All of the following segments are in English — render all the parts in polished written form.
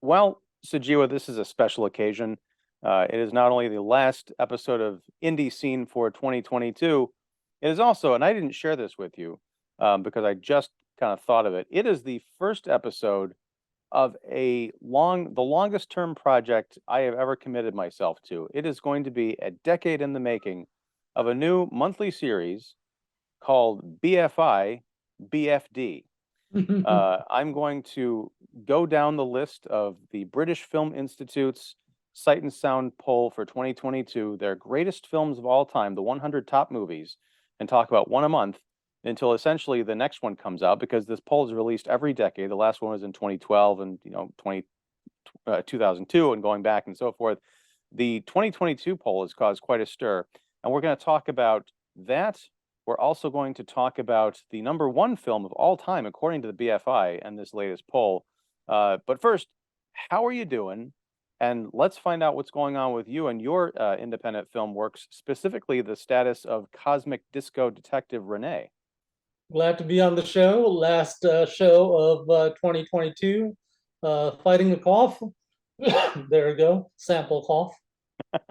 Well, Sujewa, this is a special occasion. It is not only the last episode of IndieSeen for 2022, it is also, and I didn't share this with you because I just kind of thought of it. It is the first episode of the longest term project I have ever committed myself to. It is going to be a decade in the making of a new monthly series called BFI, BFD. I'm going to go down the list of the British Film Institute's Sight and Sound poll for 2022, their greatest films of all time, the 100 top movies, and talk about one a month until essentially the next one comes out, because this poll is released every decade. The last one was in 2012 and 2002 and going back and so forth. The 2022 poll has caused quite a stir, and we're going to talk about that. We're also going to talk about the #1 film of all time, according to the BFI and this latest poll. But first, how are you doing? And let's find out what's going on with you and your independent film works, specifically the status of Cosmic Disco Detective Renee. Glad to be on the show. Last show of 2022. Fighting the cough. There we go. Sample cough.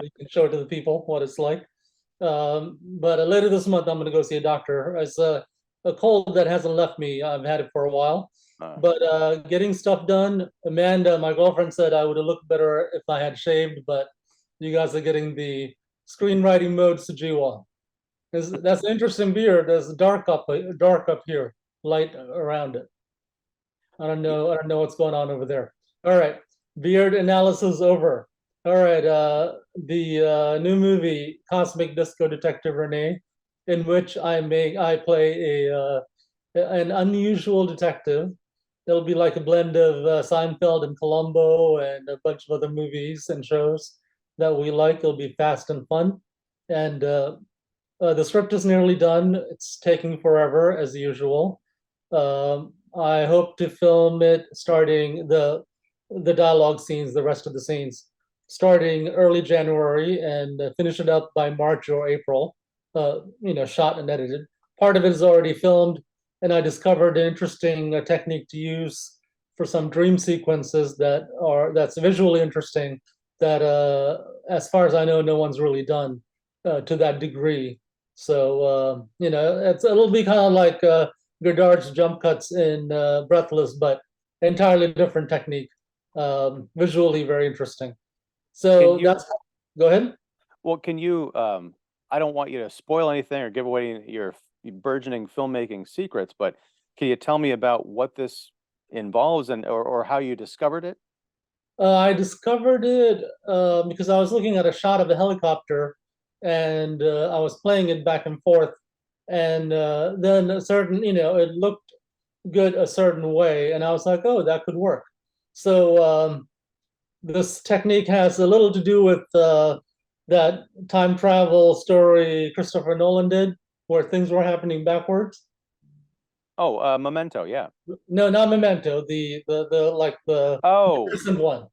You can show it to the people what it's like. But later this month, I'm going to go see a doctor. It's a cold that hasn't left me. I've had it for a while. But getting stuff done. Amanda, my girlfriend, said I would have looked better if I had shaved, but you guys are getting the screenwriting mode Sujewa. That's an interesting beard. There's dark up here, light around it. I don't know what's going on over there. All right, beard analysis over. All right, the new movie Cosmic Disco Detective Renee, in which I play an unusual detective. It'll be like a blend of Seinfeld and Columbo and a bunch of other movies and shows that we like. It'll be fast and fun, and the script is nearly done. It's taking forever as usual. I hope to film it starting the dialogue scenes, the rest of the scenes, starting early January and finish it up by March or April. Shot and edited. Part of it is already filmed, and I discovered an interesting technique to use for some dream sequences that's visually interesting. That, as far as I know, no one's really done to that degree. So it'll be kind of like Godard's jump cuts in Breathless, but entirely different technique. Visually very interesting. So go ahead. Well, can you? I don't want you to spoil anything or give away your burgeoning filmmaking secrets, but can you tell me about what this involves or how you discovered it? I discovered it because I was looking at a shot of a helicopter, and I was playing it back and forth, and then it looked good a certain way, and I was like, oh, that could work. So this technique has a little to do with that time travel story Christopher Nolan did, where things were happening backwards. Oh, Memento, yeah. No, not Memento. The recent one.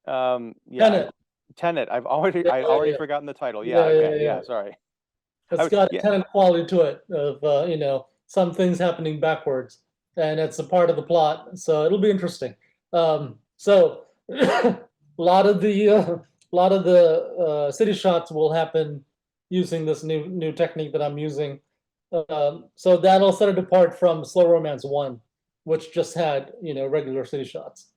Yeah. Tenet. I'd already forgotten the title. Yeah. Sorry. It's got a Tenet quality to it of some things happening backwards, and it's a part of the plot, so it'll be interesting. So a lot of the city shots will happen using this new technique that I'm using. So that'll set it apart from Slow Romance 1, which just had regular city shots.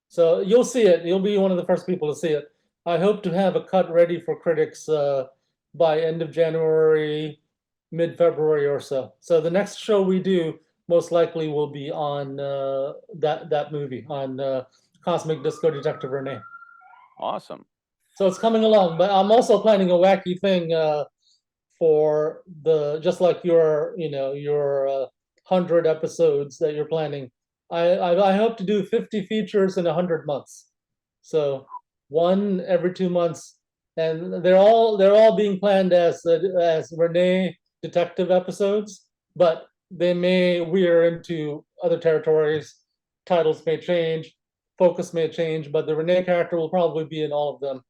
So you'll see it. You'll be one of the first people to see it. I hope to have a cut ready for critics by end of January, mid-February or so. So the next show we do most likely will be on that movie, on Cosmic Disco Detective Renee. Awesome. So it's coming along, but I'm also planning a wacky thing for just like your 100 episodes that you're planning. I hope to do 50 features in 100 months. So one every 2 months, and they're all being planned as Renee detective episodes, but they may veer into other territories. Titles may change, focus may change, but the Renee character will probably be in all of them,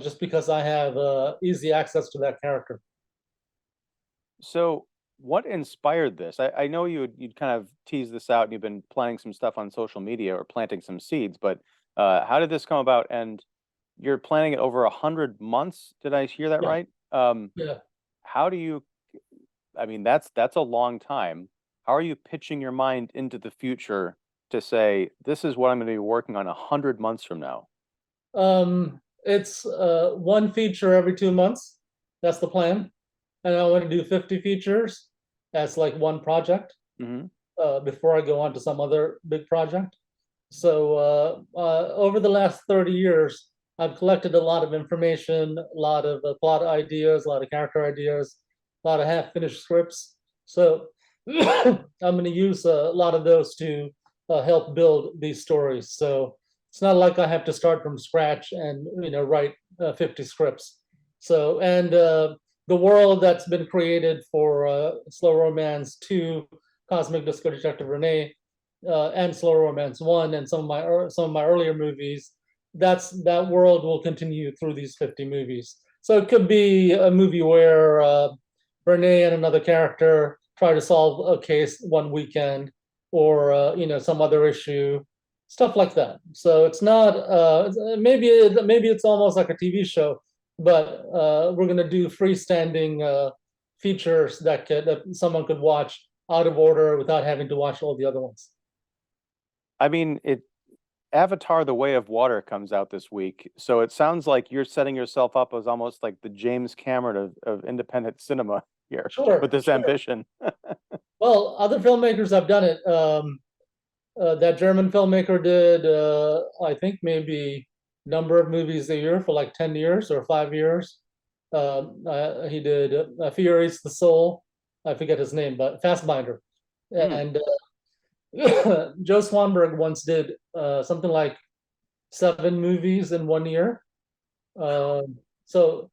just because I have easy access to that character. So what inspired this? I know you'd kind of teased this out and you've been planning some stuff on social media or planting some seeds, but How did this come about? And you're planning it over 100 months. Did I hear that Yeah, right? yeah. How do you, I mean, that's a long time. How are you pitching your mind into the future to say, this is what I'm going to be working on 100 months from now? It's one feature every 2 months. That's the plan. And I want to do 50 features. That's like one project Hmm. before I go on to some other big project. So over the last 30 years, I've collected a lot of information, a lot of plot ideas, a lot of character ideas, a lot of half-finished scripts. So I'm going to use a lot of those to help build these stories. So it's not like I have to start from scratch and write 50 scripts. So and the world that's been created for Slow Romance 2, Cosmic Disco Detective Renee, and Slow Romance 1, and some of my earlier movies, that world will continue through these 50 movies. So it could be a movie where Renee and another character try to solve a case one weekend, or some other issue, stuff like that. So it's not maybe it's almost like a TV show, but we're going to do freestanding features that someone could watch out of order without having to watch all the other ones. I mean, Avatar: The Way of Water comes out this week, so it sounds like you're setting yourself up as almost like the James Cameron of independent cinema here with Sure, this sure. ambition. Well, other filmmakers have done it. That German filmmaker did, I think, maybe number of movies a year for like 10 years or 5 years. He did Furious the Soul. I forget his name, but Fastbinder. Hmm. And Joe Swanberg once did something like 7 movies in one year. So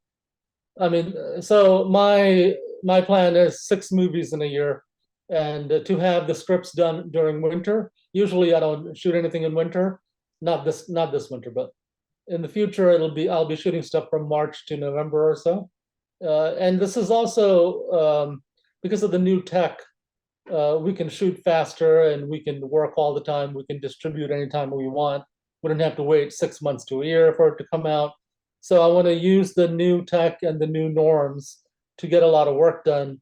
I mean, so my plan is 6 movies in a year, and to have the scripts done during winter. Usually, I don't shoot anything in winter. Not this winter, but in the future, I'll be shooting stuff from March to November or so. And this is also because of the new tech. We can shoot faster and we can work all the time. We can distribute anytime we want. We don't have to wait 6 months to a year for it to come out. So I want to use the new tech and the new norms to get a lot of work done.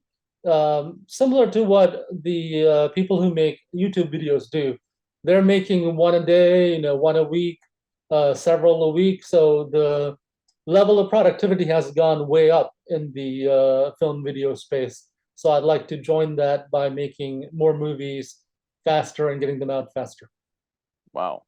Similar to what the people who make YouTube videos do. They're making one a day, one a week, several a week. So the level of productivity has gone way up in the film video space. So I'd like to join that by making more movies faster and getting them out faster. Wow.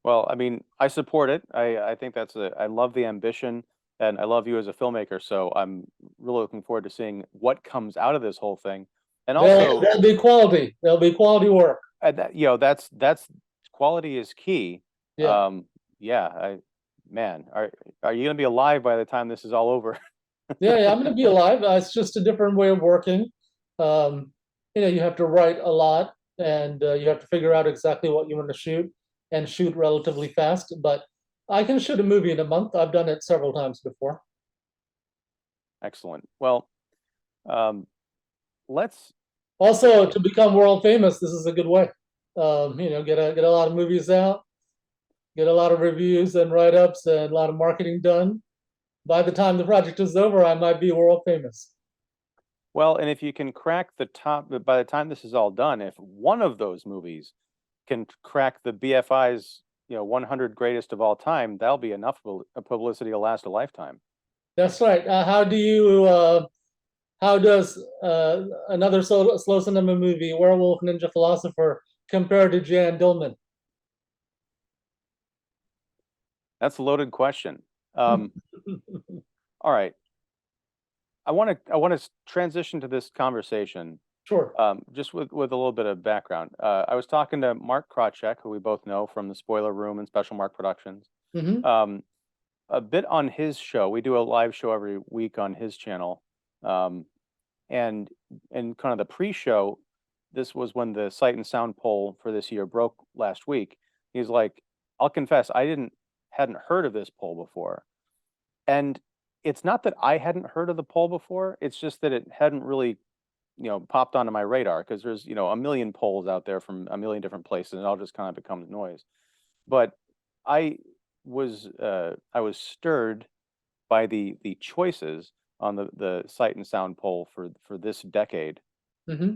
Well, I mean, I support it. I think I love the ambition and I love you as a filmmaker. So I'm really looking forward to seeing what comes out of this whole thing. And There'll, also, there'll be quality. There'll be quality work. that's quality is key. Yeah. Um, yeah, man, are you gonna be alive by the time this is all over? Yeah, I'm going to be alive. It's just a different way of working. Um, you have to write a lot and you have to figure out exactly what you want to shoot and shoot relatively fast. But I can shoot a movie in a month. I've done it several times before. Excellent. Well, um, let's Also, to become world famous, this is a good way. Get a lot of movies out, get a lot of reviews and write-ups and a lot of marketing done. By the time the project is over, I might be world famous. Well, and if you can crack the top, by the time this is all done, if one of those movies can crack the BFI's, 100 greatest of all time, that'll be enough publicity to last a lifetime. That's right. How does another slow cinema movie, Werewolf Ninja Philosopher, compare to JEANNE DIELMAN? That's a loaded question. All right. I want to transition to this conversation Sure. just with a little bit of background. I was talking to Mark Krawczyk, who we both know from the Spoiler Room and Special Mark Productions. Hmm. Um, a bit on his show. We do a live show every week on his channel. Um, and in kind of the pre-show, this was when the Sight and Sound poll for this year broke last week. He's like, I'll confess, hadn't heard of this poll before. And it's not that I hadn't heard of the poll before, it's just that it hadn't really, popped onto my radar because there's, a million polls out there from a million different places and it all just kind of becomes noise. But I I was stirred by the choices on the Sight and Sound poll for this decade. Hmm.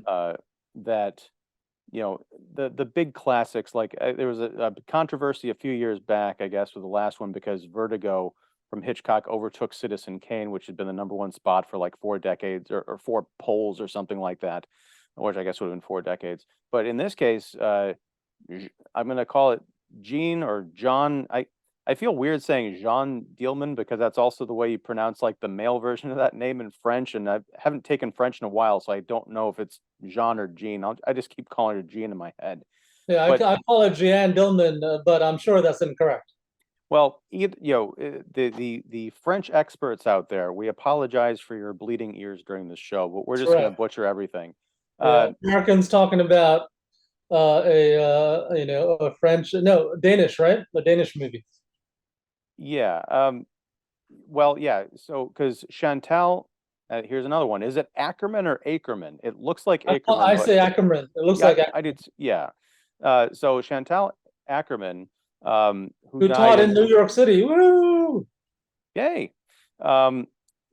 That the big classics, like there was a controversy a few years back, I guess, with the last one because Vertigo from Hitchcock overtook Citizen Kane, which had been the #1 spot for like 4 decades or 4 polls or something like that, which I guess would have been 4 decades. But in this case, I'm going to call it Jean or John. I feel weird saying Jeanne Dielman because that's also the way you pronounce like the male version of that name in French, and I haven't taken French in a while, so I don't know if it's Jean or Jean. I just keep calling her Jean in my head. Yeah, But I call it JEANNE DIELMAN, but I'm sure that's incorrect. well, the French experts out there, we apologize for your bleeding ears during this show, but we're That's just going to right. butcher everything. Yeah, Uh, Americans talking about a French, no, Danish, right? A Danish movie. yeah. Well, yeah. So, because Chantal, here's another one. Is it Ackerman or Ackerman? It looks like I Ackerman, but say Ackerman. It looks yeah, like I did. Yeah. So Chantal Ackerman, who who died taught in in, New York City. Woo! yay, um,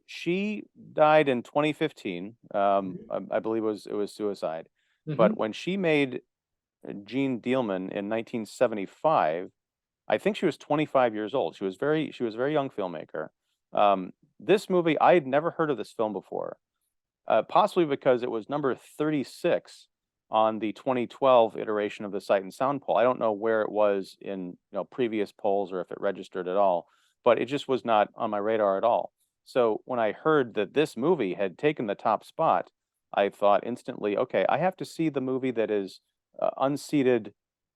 she died in 2015. I believe it was suicide. But Hmm. when she made Jeanne Dielman in 1975, I think she was 25 years old. She was a very young filmmaker. This movie, I had never heard of this film before, possibly because it was number 36 on the 2012 iteration of the Sight and Sound poll. I don't know where it was in previous polls or if it registered at all, but it just was not on my radar at all. So when I heard that this movie had taken the top spot, I thought instantly, okay, I have to see the movie that is unseated,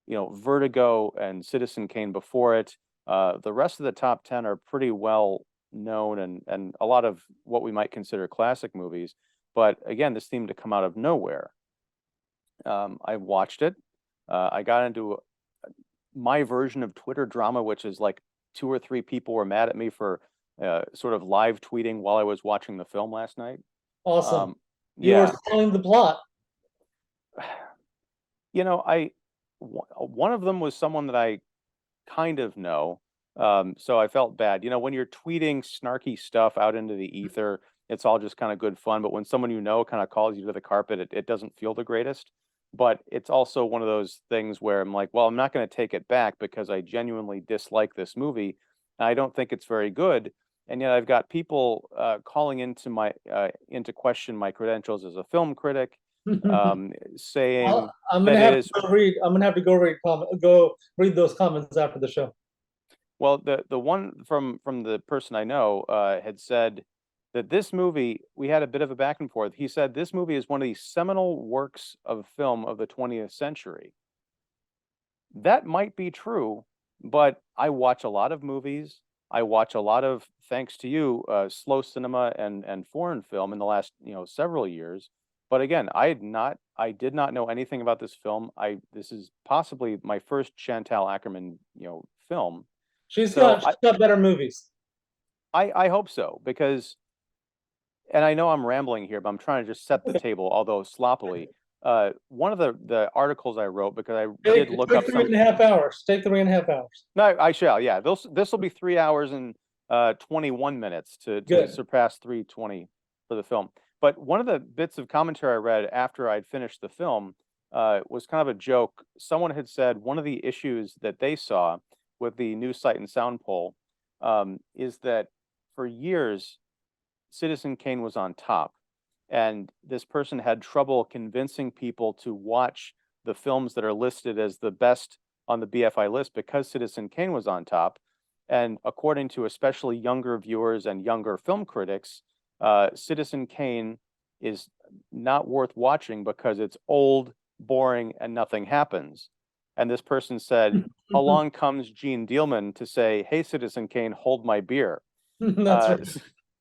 Vertigo and Citizen Kane before it. The rest of the top 10 are pretty well known and a lot of what we might consider classic movies. But again, this seemed to come out of nowhere. I watched it. I got into my version of Twitter drama, which is like 2 or 3 people were mad at me for sort of live tweeting while I was watching the film last night. Awesome. Um, You were yeah, selling the plot. one of them was someone that I kind of know. So I felt bad. When you're tweeting snarky stuff out into the ether, it's all just kind of good fun. But when someone kind of calls you to the carpet, it doesn't feel the greatest. But it's also one of those things where I'm like, well, I'm not going to take it back because I genuinely dislike this movie. And I don't think it's very good. And yet I've got people calling into question my credentials as a film critic, saying I'm gonna that it have to is. go read. I'm gonna have to go read those comments after the show. Well, the one from the person I know had said that this movie, we had a bit of a back and forth. He said this movie is one of the seminal works of film of the 20th century. That might be true, but I watch a lot of movies. I watch a lot of, thanks to you, slow cinema and foreign film in the last, several years. But again, I did not know anything about this film. This is possibly my first Chantal Ackerman, film. So She's got better movies. I hope so because, and I know I'm rambling here, but I'm trying to just set the table, although sloppily. One of the articles I wrote because I did look Take up three some. and a half hours. Take 3.5 hours. No, I shall. Yeah, this will be 3 hours and 21 minutes to Good. surpass 3:20 for the film. But one of the bits of commentary I read after I'd finished the film was kind of a joke. Someone had said one of the issues that they saw with the new Sight and Sound poll is that for years Citizen Kane was on top, and this person had trouble convincing people to watch the films that are listed as the best on the BFI list because Citizen Kane was on top. And according to especially younger viewers and younger film critics, Citizen Kane is not worth watching because it's old, boring, and nothing happens. And this person said, along comes Jeanne Dielman to say, "Hey, Citizen Kane, hold my beer." That's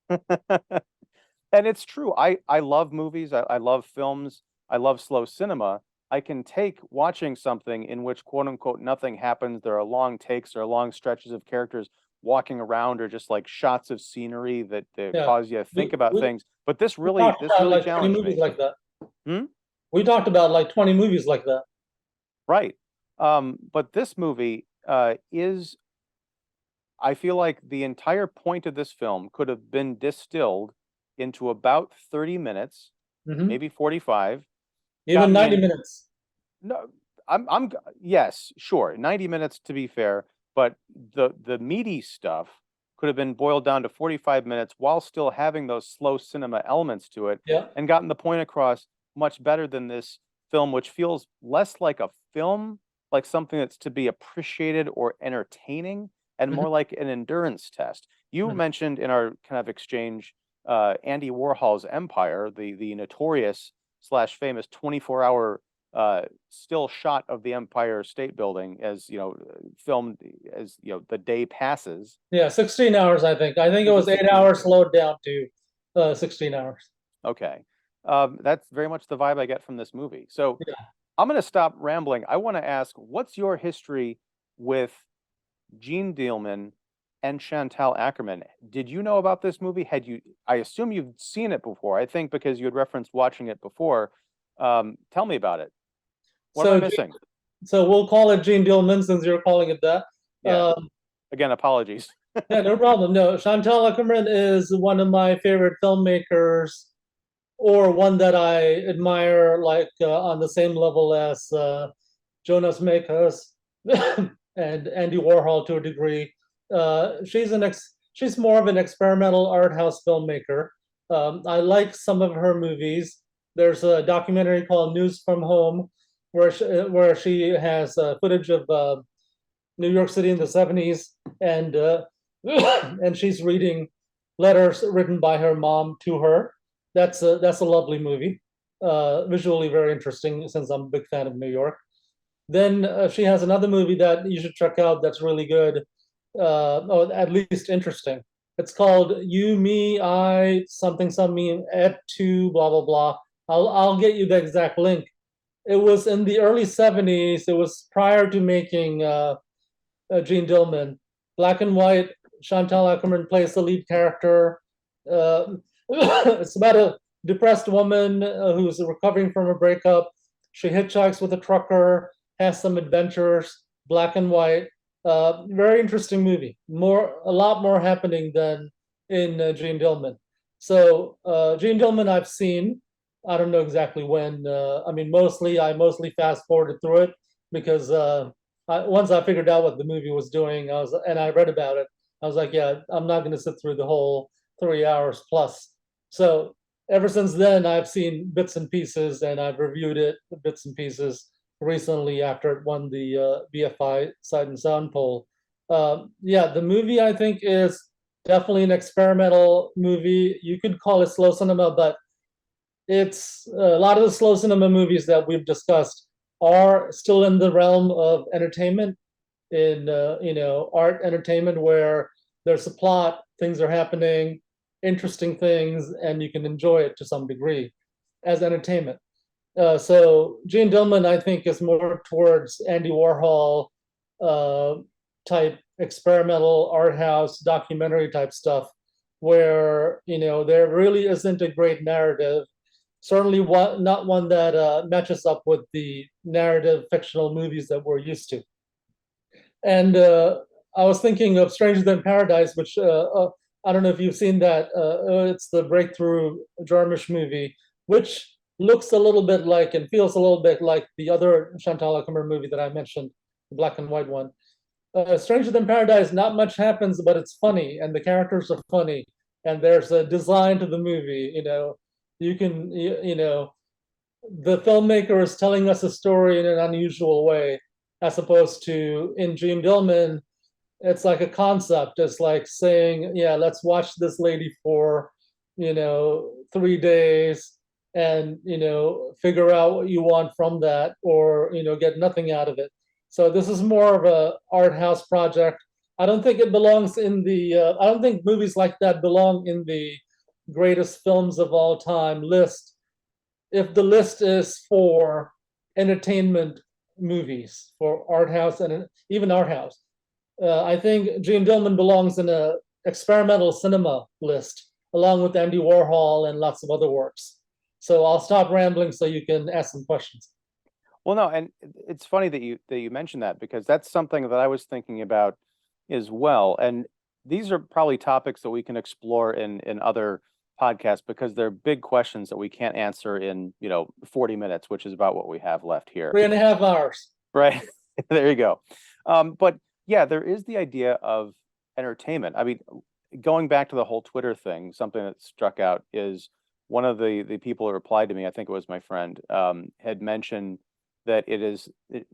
Uh, right. and it's true. I love movies. I love films. I love slow cinema. I can take watching something in which quote unquote nothing happens. There are long takes, there are long stretches of characters walking around, or just like shots of scenery that Yeah. cause you to think about things. But We talked this about really like 20 challenged movies me. like that. Hmm? We talked about like 20 movies like that. Right. But this movie is I feel like the entire point of this film could have been distilled into about 30 minutes, Mhm. maybe 45. Even Gotten the 90 minutes. no, yes, sure, 90 minutes to be fair, but the meaty stuff could have been boiled down to 45 minutes while still having those slow cinema elements to it Yeah. and gotten the point across much better than this film, which feels less like a film, like something that's to be appreciated or entertaining, and Mhm. more like an endurance test. You Mhm. mentioned in our kind of exchange Andy Warhol's Empire, the notorious slash famous 24-hour still shot of the Empire State Building as filmed as the day passes. Yeah, 16 hours, I think. I think it Was was it 8 hours 16? slowed down to 16 hours. Okay. That's very much the vibe I get from this movie. So Yeah. I'm going to stop rambling. I want to ask, what's your history with Jeanne Dielman and Chantal Ackerman? Did you know about this movie? I assume you've seen it before. I think because you had referenced watching it before. Tell me about it. What am I So, missing? so we'll call it Jeanne Dielman since you're calling it that. Yeah. Um, Again, apologies. yeah, no problem. No, Chantal Ackerman is one of my favorite filmmakers, or one that I admire, like on the same level as Jonas Mekas and Andy Warhol to a degree. She's more of an experimental art house filmmaker. I like some of her movies. There's a documentary called News from Home, where she has footage of New York City in the 70s, and and she's reading letters written by her mom to her. That's a lovely movie, visually very interesting since I'm a big fan of New York. Then she has another movie that you should check out that's really good, or at least interesting. It's called You, Me, I, something, something, et tu, blah, blah, blah. I'll get you the exact link. It was in the early 70s. It was prior to making Jeanne Dielman. Black and white. Chantal Ackerman plays the lead character. Uh, it's about a depressed woman who's recovering from a breakup. She hitchhikes with a trucker, has some adventures, black and white. Very interesting movie. A lot more happening than in Jeanne Dielman. So Jeanne Dielman, I've seen. I don't know exactly when. I mostly fast forwarded through it because once I figured out what the movie was doing, I read about it. I was like, yeah, I'm not going to sit through the whole 3 hours plus. So ever since then, I've seen bits and pieces, and I've reviewed it bits and pieces recently after it won the BFI Sight and Sound poll. Yeah, the movie I think is definitely an experimental movie. You could call it slow cinema, but it's a lot of the slow cinema movies that we've discussed are still in the realm of entertainment, in art entertainment, where there's a plot, things are happening, interesting things, and you can enjoy it to some degree as entertainment. So Jeanne Dielman, I think, is more towards Andy Warhol uh, type experimental art house documentary type stuff, where there really isn't a great narrative. Certainly, not one that matches up with the narrative fictional movies that we're used to. And I was thinking of Stranger Than Paradise, which I don't know if you've seen that. It's the breakthrough Jarmusch movie, which looks a little bit like and feels a little bit like the other Chantal Ackerman movie that I mentioned, the black and white one. Stranger Than Paradise, not much happens, but it's funny, and the characters are funny, and there's a design to the movie. The filmmaker is telling us a story in an unusual way, as opposed to in Jeanne Dielman, it's like a concept. It's like saying, yeah, let's watch this lady for 3 days, and figure out what you want from that, or get nothing out of it. So this is more of a art house project. I don't think it belongs in the I don't think movies like that belong in the greatest films of all time list, if the list is for entertainment movies, for art house, and even art house. I think Jeanne Dielman belongs in a experimental cinema list, along with Andy Warhol and lots of other works. So I'll stop rambling so you can ask some questions. Well, no, and it's funny that you mentioned that, because that's something that I was thinking about as well. And these are probably topics that we can explore in other podcasts because they're big questions that we can't answer in, 40 minutes, which is about what we have left here. 3.5 hours. Right. There you go. But yeah, there is the idea of entertainment. I mean, going back to the whole Twitter thing, something that struck out is one of the people who replied to me, I think it was my friend, had mentioned that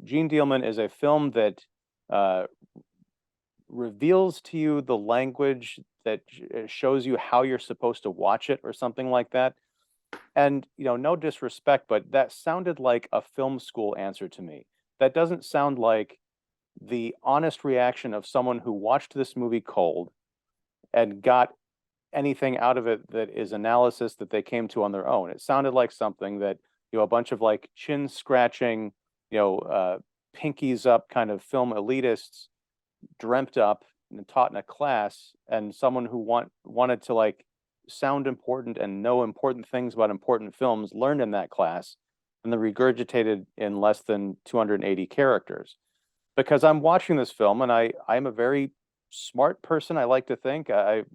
Jeanne Dielman is a film that reveals to you the language that shows you how you're supposed to watch it or something like that. And, no disrespect, but that sounded like a film school answer to me. That doesn't sound like the honest reaction of someone who watched this movie cold and got anything out of it that is analysis that they came to on their own. It sounded like something that, a bunch of like chin scratching, pinkies up kind of film elitists dreamt up and taught in a class, and someone who wanted to like sound important and know important things about important films learned in that class and then regurgitated in less than 280 characters. Because I'm watching this film and I'm a very smart person, I like to think. I've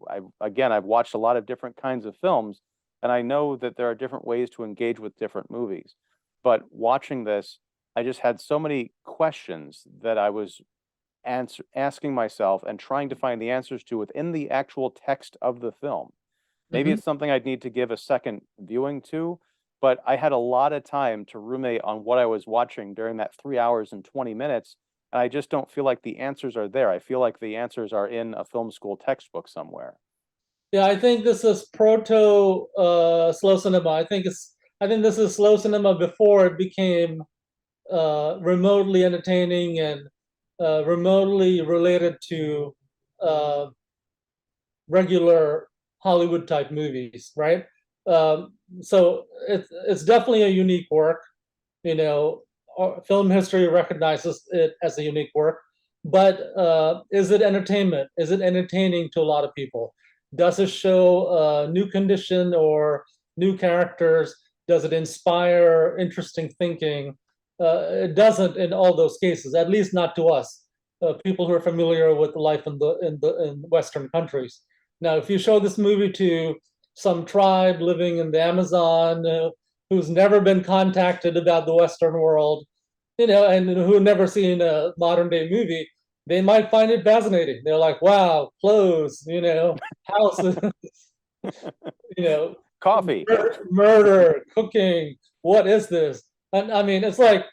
watched a lot of different kinds of films, and I know that there are different ways to engage with different movies. But watching this, I just had so many questions that I was asking myself and trying to find the answers to within the actual text of the film. Maybe Mhm. it's something I'd need to give a second viewing to, but I had a lot of time to ruminate on what I was watching during that 3 hours and 20 minutes. And I just don't feel like the answers are there. I feel like the answers are in a film school textbook somewhere. Yeah, I think this is proto slow cinema. I think this is slow cinema before it became remotely entertaining and remotely related to uh, regular Hollywood type movies, right? So it's definitely a unique work. You know, film history recognizes it as a unique work. But is it entertainment? Is it entertaining to a lot of people? Does it show a new condition or new characters? Does it inspire interesting thinking? It doesn't in all those cases, at least not to us, people who are familiar with life in Western countries. Now, if you show this movie to some tribe living in the Amazon who's never been contacted about the Western world, and who never seen a modern day movie, they might find it fascinating. They're like, wow, clothes, houses, you know, Coffee. murder, cooking. What is this? And I mean, it's like,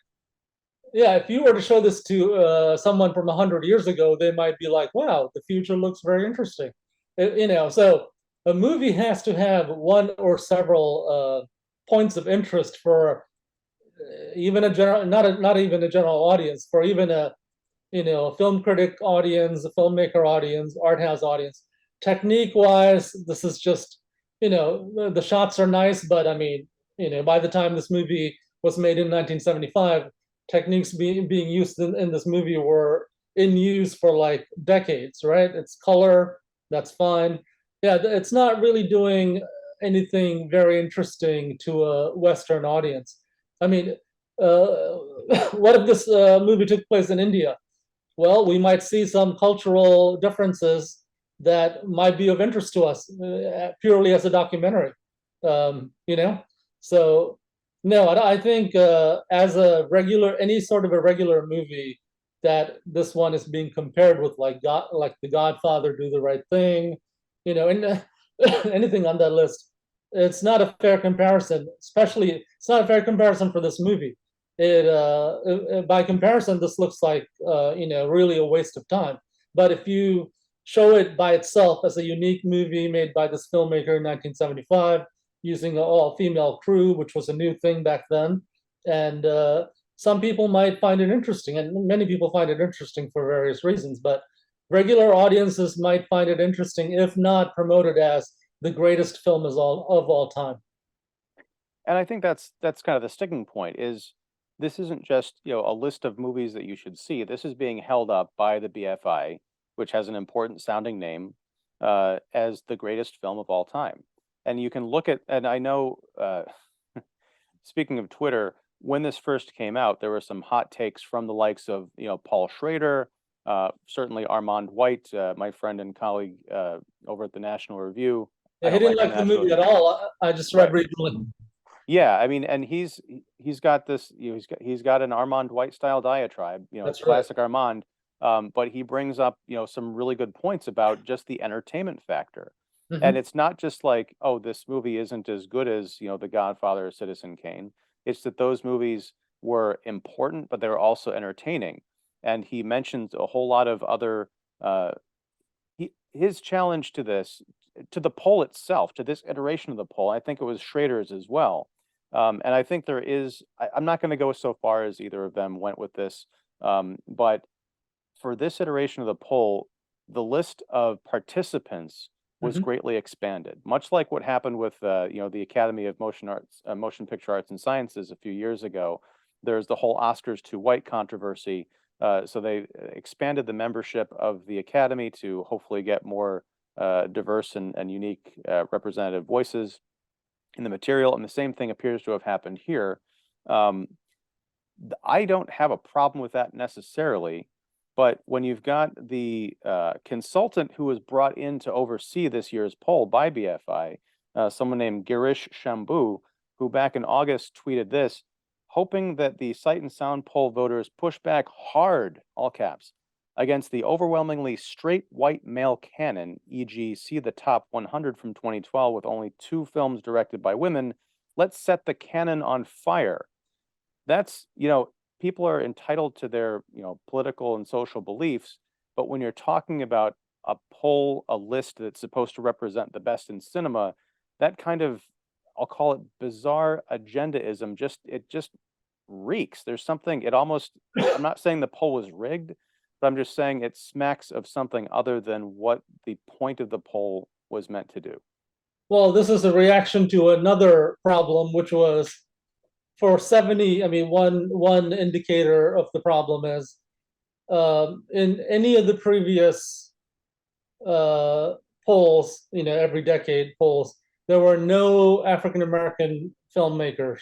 yeah, if you were to show this to someone from 100 years ago, they might be like, wow, the future looks very interesting. So a movie has to have one or several points of interest for even a general, not even a general audience, for even a film critic audience, a filmmaker audience, art house audience. Technique wise, this is just the shots are nice, but I mean, by the time this movie was made in 1975, techniques being used in this movie were in use for like decades, right? It's color, that's fine. Yeah, it's not really doing anything very interesting to a Western audience. I mean, uh, what if this movie took place in India? Well, we might see some cultural differences that might be of interest to us purely as a documentary. You know, so no, I think as a regular, any sort of a regular movie, that this one is being compared with like The Godfather, Do the Right Thing, and anything on that list. It's not a fair comparison. Especially, it's not a fair comparison for this movie. By comparison, this looks like really a waste of time. But if you show it by itself as a unique movie made by this filmmaker in 1975 using an all-female crew, which was a new thing back then, and some people might find it interesting, and many people find it interesting for various reasons. But regular audiences might find it interesting, if not promoted as the greatest film of all time. And I think that's kind of the sticking point is this isn't just, a list of movies that you should see. This is being held up by the BFI, which has an important sounding name, as the greatest film of all time. And you can look at, and I know, speaking of Twitter, when this first came out, there were some hot takes from the likes of, Paul Schrader, Certainly Armand White, my friend and colleague over at the National Review. Yeah, he didn't like the movie at all. I just read regionally. Yeah, I mean, and he's got this, he's got an Armand White style diatribe, That's it's classic Armand. But he brings up, some really good points about just the entertainment factor. And it's not just like, oh, this movie isn't as good as, The Godfather or Citizen Kane. It's that those movies were important, but they were also entertaining. And he mentions a whole lot of other his challenge to this, to the poll itself, to this iteration of the poll, I think it was Schrader's as well. And I think there is, I'm not going to go so far as either of them went with this, but for this iteration of the poll, the list of participants was greatly expanded, much like what happened with the Academy of Motion Picture Arts and Sciences a few years ago. There's the whole Oscars too white controversy. So they expanded the membership of the Academy to hopefully get more diverse and unique representative voices in the material. And the same thing appears to have happened here. I don't have a problem with that necessarily, but when you've got the consultant who was brought in to oversee this year's poll by BFI, someone named Girish Shambhu, who back in August tweeted this, hoping that the Sight and Sound poll voters push back hard, all caps, against the overwhelmingly straight white male canon, e.g. see the top 100 from 2012 with only 2 films directed by women. Let's set the canon on fire. That's, people are entitled to their, political and social beliefs, but when you're talking about a poll, a list that's supposed to represent the best in cinema, that kind of, I'll call it bizarre agendaism, it just reeks. There's something, I'm not saying the poll was rigged, but I'm just saying it smacks of something other than what the point of the poll was meant to do. Well, this is a reaction to another problem, which was for 70, one indicator of the problem is in any of the previous polls, every decade polls, there were no African-American filmmakers,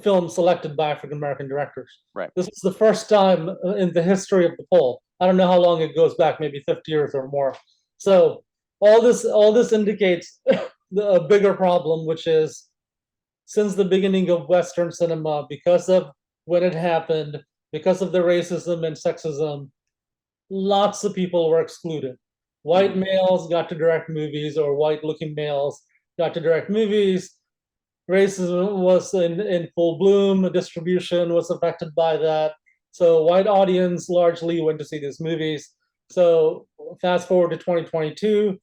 films selected by African-American directors. Right. This is the first time in the history of the poll. I don't know how long it goes back, maybe 50 years or more. So all this indicates a bigger problem, which is since the beginning of Western cinema, because of when it happened, because of the racism and sexism, lots of people were excluded. White males got to direct movies, or white-looking males got to direct movies. Racism was in full bloom. Distribution was affected by that. So white audience largely went to see these movies. So fast forward to 2022,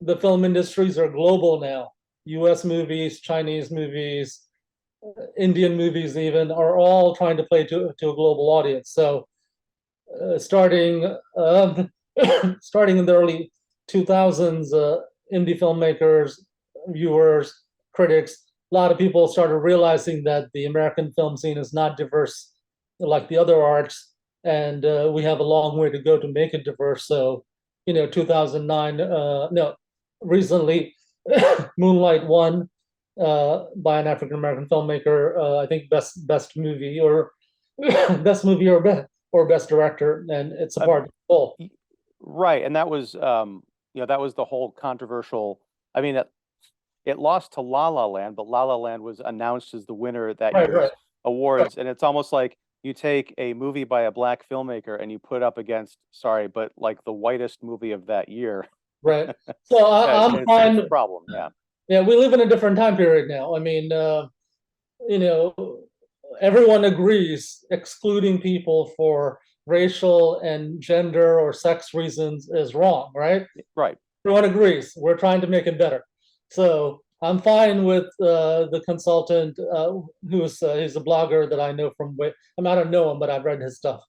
the film industries are global now. US movies, Chinese movies, Indian movies even are all trying to play to a global audience. So starting starting in the early 2000s, indie filmmakers, viewers, critics, a lot of people started realizing that the American film scene is not diverse like the other arts, and we have a long way to go to make it diverse. So, 2009, recently, Moonlight won by an African American filmmaker. I think best movie or best movie or best director, and it's a part of the poll. Right, and that was that was the whole controversial. I mean, it lost to La La Land, but La La Land was announced as the winner at that year's awards, and it's almost like you take a movie by a black filmmaker and you put it up against, sorry, but like the whitest movie of that year. Right. So I'm fine. It's a problem. Yeah. Yeah, we live in a different time period now. I mean, everyone agrees excluding people for racial and gender or sex reasons is wrong, right? Right. Everyone agrees. We're trying to make it better. So I'm fine with the consultant he's a blogger that I know from. I don't know him, but I've read his stuff.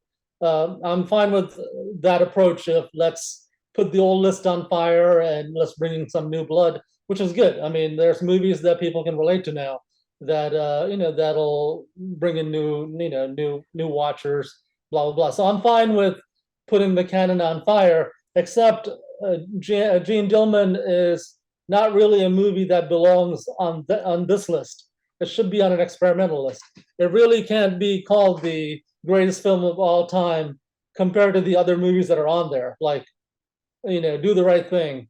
I'm fine with that approach of let's put the old list on fire and let's bring in some new blood, which is good. I mean, there's movies that people can relate to now that that'll bring in new watchers, blah blah blah. So I'm fine with putting the canon on fire, except Jeanne Dielman is not really a movie that belongs on this list. It should be on an experimental list. It really can't be called the greatest film of all time compared to the other movies that are on there, like, Do the Right Thing,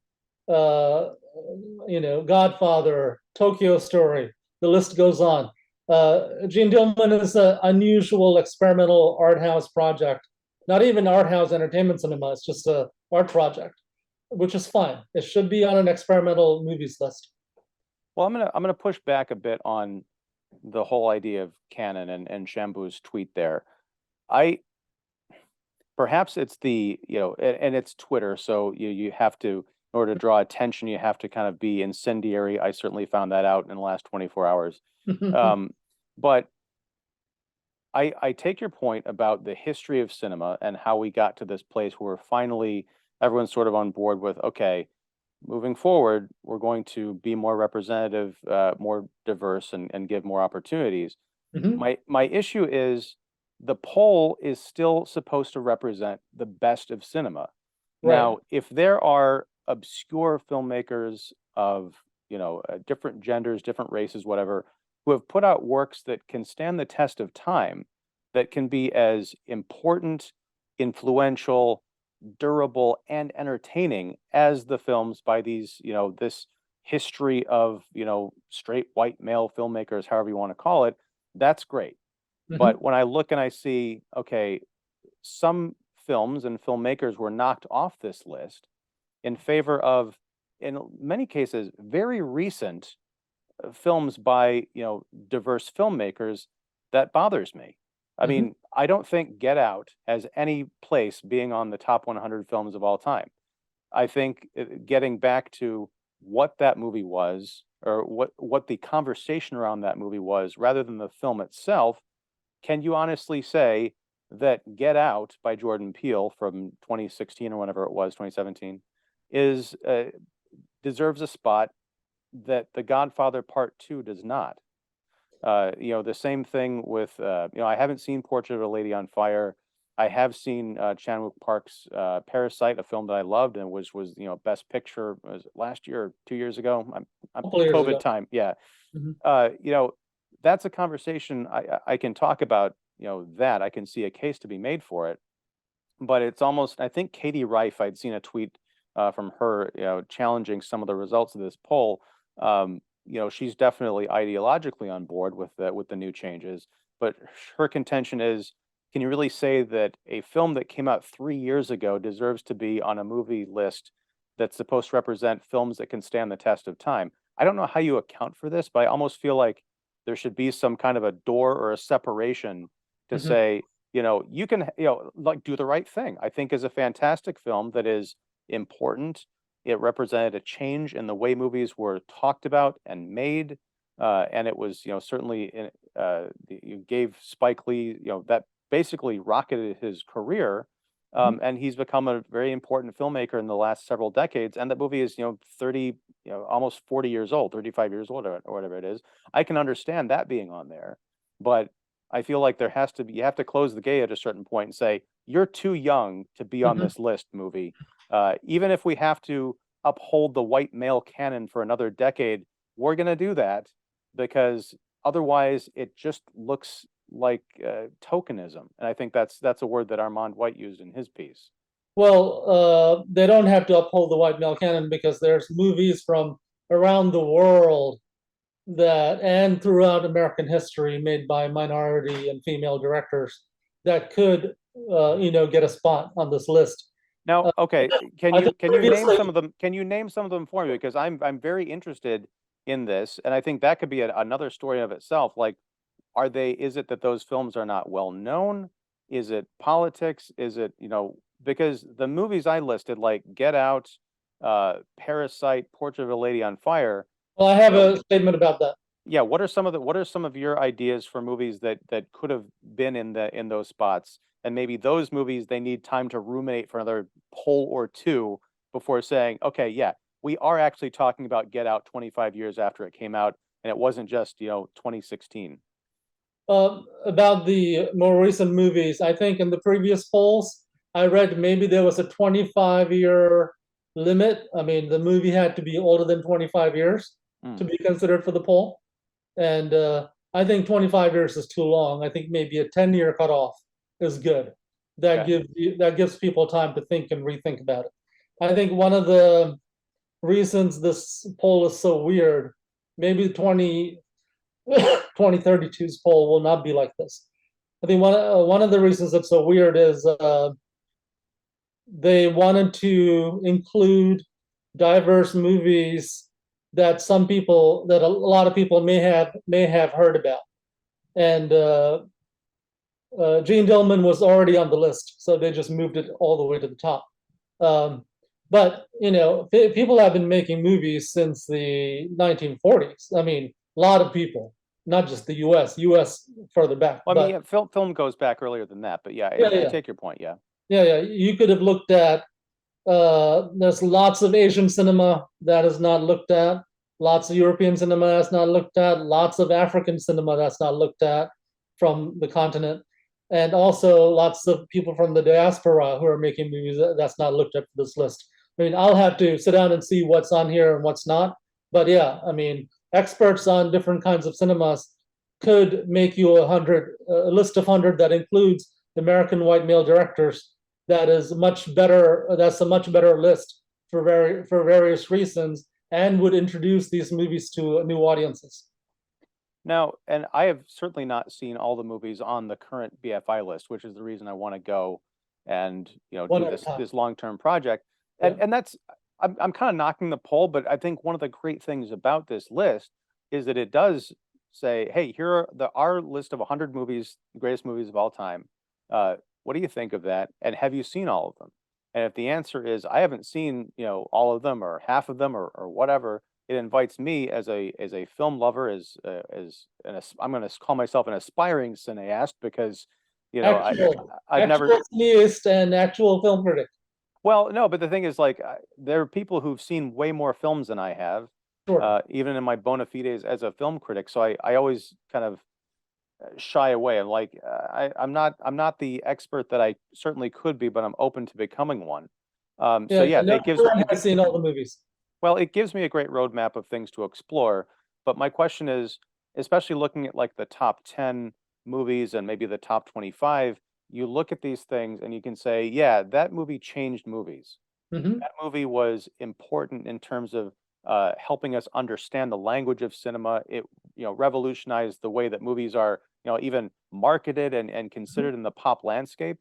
Godfather, Tokyo Story, the list goes on. Jeanne Dielman is an unusual experimental art house project, not even art house entertainment cinema, it's just a art project, which is fine. It should be on an experimental movies list. Well, I'm gonna push back a bit on the whole idea of Canon and Shambu's tweet there. I perhaps it's and it's Twitter, so you have to, in order to draw attention, you have to kind of be incendiary. I certainly found that out in the last 24 hours. But I take your point about the history of cinema and how we got to this place where finally everyone's sort of on board with, okay, moving forward, we're going to be more representative, more diverse, and give more opportunities. My issue is the poll is still supposed to represent the best of cinema. Right. Now, if there are obscure filmmakers of, different genders, different races, whatever, who have put out works that can stand the test of time, that can be as important, influential, durable, and entertaining as the films by these, this history of, straight white male filmmakers, however you want to call it, that's great. But when I look and I see, okay, some films and filmmakers were knocked off this list in favor of, in many cases, very recent films by, diverse filmmakers, that bothers me. I mean, I don't think Get Out has any place being on the top 100 films of all time. I think getting back to what that movie was, or what the conversation around that movie was, rather than the film itself, can you honestly say that Get Out by Jordan Peele from 2016 or whenever it was, 2017, is deserves a spot that The Godfather Part 2 does not? The same thing with, I haven't seen Portrait of a Lady on Fire. I have seen Chan-wook Park's Parasite, a film that I loved and was Best Picture, was it last year or 2 years ago? I'm COVID ago. time, yeah. That's a conversation I can talk about. That I can see a case to be made for it, but it's almost, I think Katie Reif, I'd seen a tweet from her, challenging some of the results of this poll. She's definitely ideologically on board with the new changes, but her contention is, can you really say that a film that came out 3 years ago deserves to be on a movie list that's supposed to represent films that can stand the test of time? I don't know how you account for this, but I almost feel like there should be some kind of a door or a separation to say, you can, like Do the Right Thing, I think, is a fantastic film that is important. It represented a change in the way movies were talked about and made, and it was, certainly, you gave Spike Lee, that basically rocketed his career, and he's become a very important filmmaker in the last several decades. And that movie is, 30, almost 40 years old, 35 years old, or whatever it is. I can understand that being on there, but I feel like you have to close the gate at a certain point and say, you're too young to be on this list, movie. Even if we have to uphold the white male canon for another decade, we're going to do that, because otherwise it just looks like tokenism. And I think that's a word that Armand White used in his piece. Well, they don't have to uphold the white male canon, because there's movies from around the world and throughout American history made by minority and female directors that could, get a spot on this list. Now, okay, can I you think name previously- some of them? Can you name some of them for me? Because I'm very interested in this, and I think that could be another story of itself. Like, is it that those films are not well known? Is it politics? Is it, because the movies I listed, like Get Out, Parasite, Portrait of a Lady on Fire. Well, I have a statement about that. Yeah, what are some of your ideas for movies that could have been in those spots? And maybe those movies, they need time to ruminate for another poll or two before saying, okay, yeah, we are actually talking about Get Out 25 years after it came out, and it wasn't just, 2016. About the more recent movies, I think in the previous polls, I read maybe there was a 25-year limit. I mean, the movie had to be older than 25 years to be considered for the poll. And I think 25 years is too long. I think maybe a 10-year cutoff is good. that Okay. gives people time to think and rethink about it. I think one of the reasons this poll is so weird, maybe 2032's poll will not be like this. I think one of the reasons it's so weird is they wanted to include diverse movies that a lot of people may have heard about, and Jeanne Dielman was already on the list, so they just moved it all the way to the top. But people have been making movies since the 1940s. I mean, a lot of people, not just the U.S. further back. Well, I mean, but yeah, film goes back earlier than that, but yeah, yeah, I yeah, take your point. Yeah. yeah. You could have looked at. There's lots of Asian cinema that is not looked at. Lots of European cinema that's not looked at. Lots of African cinema that's not looked at from the continent, and also lots of people from the diaspora who are making movies that's not looked at for this list. I mean, I'll have to sit down and see what's on here and what's not. But yeah, I mean, experts on different kinds of cinemas could make you a list of 100 that includes American white male directors. That is much better. That's a much better list for various reasons, and would introduce these movies to new audiences. Now, and I have certainly not seen all the movies on the current BFI list, which is the reason I want to go and One do at a time. this long-term project. Yeah. And that's I'm kind of knocking the poll, but I think one of the great things about this list is that it does say, hey, here are our list of 100 movies, the greatest movies of all time. What do you think of that? And have you seen all of them? And if the answer is I haven't seen, all of them or half of them or whatever, it invites me as a film lover, I'm going to call myself an aspiring cineast because, I've never. Actual cineast and actual film critic. Well, no, but the thing is, like, there are people who've seen way more films than I have, Sure. even in my bona fides as a film critic. So I always kind of shy away. I'm like, I'm not the expert that I certainly could be, but I'm open to becoming one. So yeah, no it gives one has seen all the movies. well, it gives me a great roadmap of things to explore. But my question is, especially looking at like the top 10 movies and maybe the top 25, you look at these things and you can say, yeah, that movie changed movies. Hmm. That movie was important in terms of helping us understand the language of cinema. It, revolutionized the way that movies are, even marketed and considered in the pop landscape.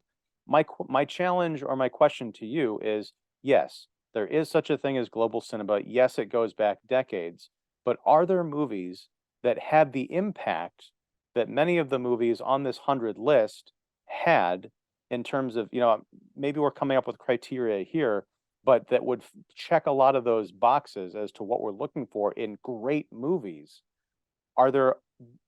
My challenge or my question to you is, yes, there is such a thing as global cinema. Yes, it goes back decades, but are there movies that had the impact that many of the movies on this 100 list had in terms of, maybe we're coming up with criteria here, but that would check a lot of those boxes as to what we're looking for in great movies? Are there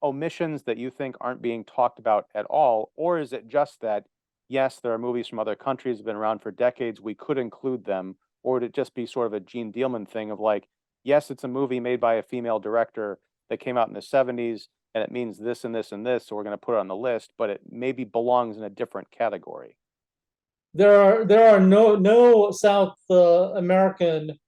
omissions that you think aren't being talked about at all? Or is it just that, yes, there are movies from other countries that have been around for decades, we could include them? Or would it just be sort of a Jeanne Dielman thing of like, yes, it's a movie made by a female director that came out in the 70s and it means this and this and this, so we're going to put it on the list, but it maybe belongs in a different category? There are no South American,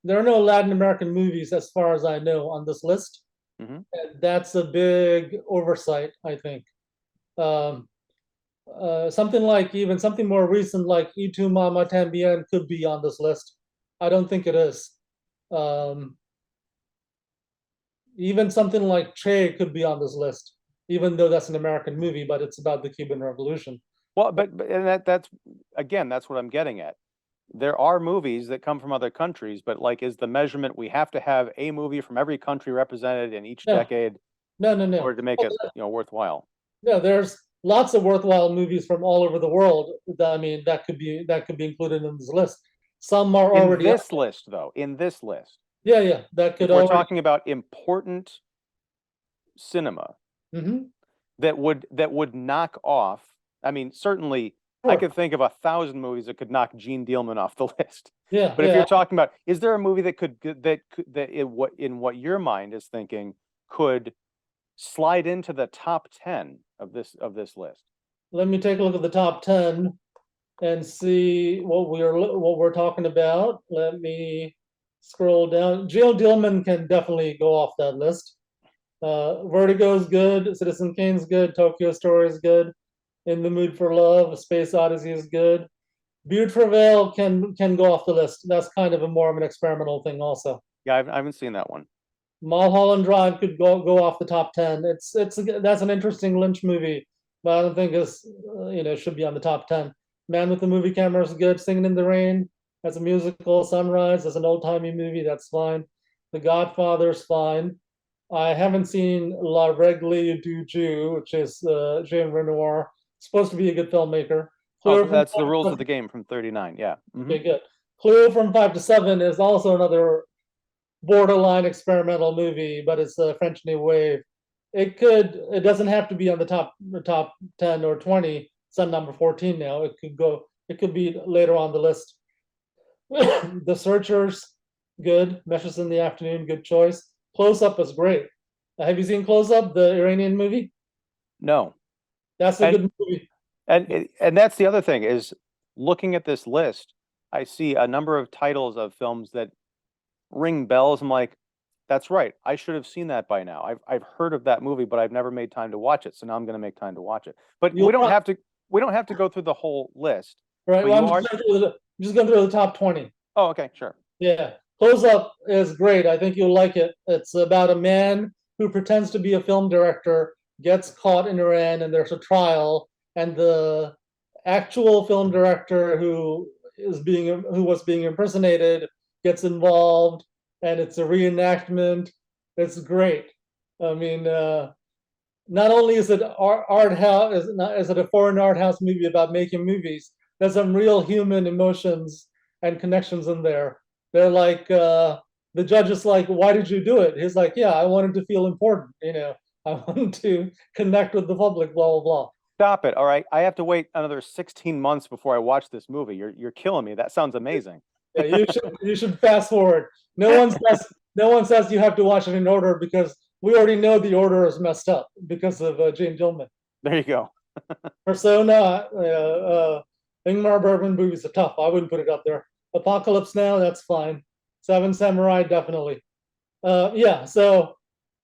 there are no Latin American movies, as far as I know, on this list. Hmm. And that's a big oversight, I think. Um, something more recent like Y Tu Mama Tambien could be on this list. I don't think it is. Um, Even something like Che could be on this list, even though that's an American movie, but it's about the Cuban Revolution. Well, but and that's again, that's what I'm getting at. There are movies that come from other countries, but like, is the measurement we have to have a movie from every country represented in each No, decade in no. order to make it, worthwhile? No, there's lots of worthwhile movies from all over the world. I mean, that could be included in this list. Some are In already this list, though, in this list, yeah, that if could we're already. talking about important cinema Mhm. that would knock off, I mean, certainly I Sure. could think of 1,000 movies that could knock Jeanne Dielman off the list. Yeah, But if yeah. you're talking about, is there a movie that in what your mind is thinking could slide into the top 10 of this list? Let me take a look at the top 10 and see what we're talking about. Let me scroll down. Jill Dillman can definitely go off that list. Vertigo is good. Citizen Kane's good. Tokyo Story is good. In the Mood for Love, A Space Odyssey is good. Beard for Veil can go off the list. That's kind of a more of an experimental thing also. Yeah, I haven't seen that one. Mulholland Drive could go off the top 10. That's an interesting Lynch movie, but I don't think it's should be on the top 10. Man with the Movie Camera is good. Singing in the Rain, that's a musical. Sunrise, that's an old timey movie. That's fine. The Godfather's fine. I haven't seen La Règle du Jeu, which is Jean Renoir. Supposed to be a good filmmaker. Oh, that's The Rules of the Game from '39. Yeah. Okay, good. Clue from 5 to 7 is also another borderline experimental movie, but it's a French New Wave. It doesn't have to be on the top 10 or 20. It's on number 14 now. It could be later on the list. The Searchers, good. Meshes in the Afternoon, good choice. Close Up is great. Have you seen Close Up, the Iranian movie? No. That's a good movie. And that's the other thing is looking at this list, I see a number of titles of films that ring bells. I'm like, that's right. I should have seen that by now. I've heard of that movie, but I've never made time to watch it. So now I'm going to make time to watch it. But we don't have to go through the whole list. Right. Well, I'm just going through the top 20. Oh, okay, sure. Yeah. Close Up is great. I think you'll like it. It's about a man who pretends to be a film director, gets caught in Iran, and there's a trial, and the actual film director who was being impersonated gets involved, and it's a reenactment. It's great. I mean, not only is it art house, is it a foreign art house movie about making movies, there's some real human emotions and connections in there. They're like, the judge is like, why did you do it? He's like, yeah, I wanted to feel important, I wanted to connect with the public, blah, blah, blah. Stop it. All right. I have to wait another 16 months before I watch this movie. You're killing me. That sounds amazing. Yeah, you should fast forward. No one says you have to watch it in order, because we already know the order is messed up because of Jane Dillman. There you go. Persona, Ingmar Bergman movies are tough. I wouldn't put it up there. Apocalypse Now, that's fine. Seven Samurai, definitely. Yeah, so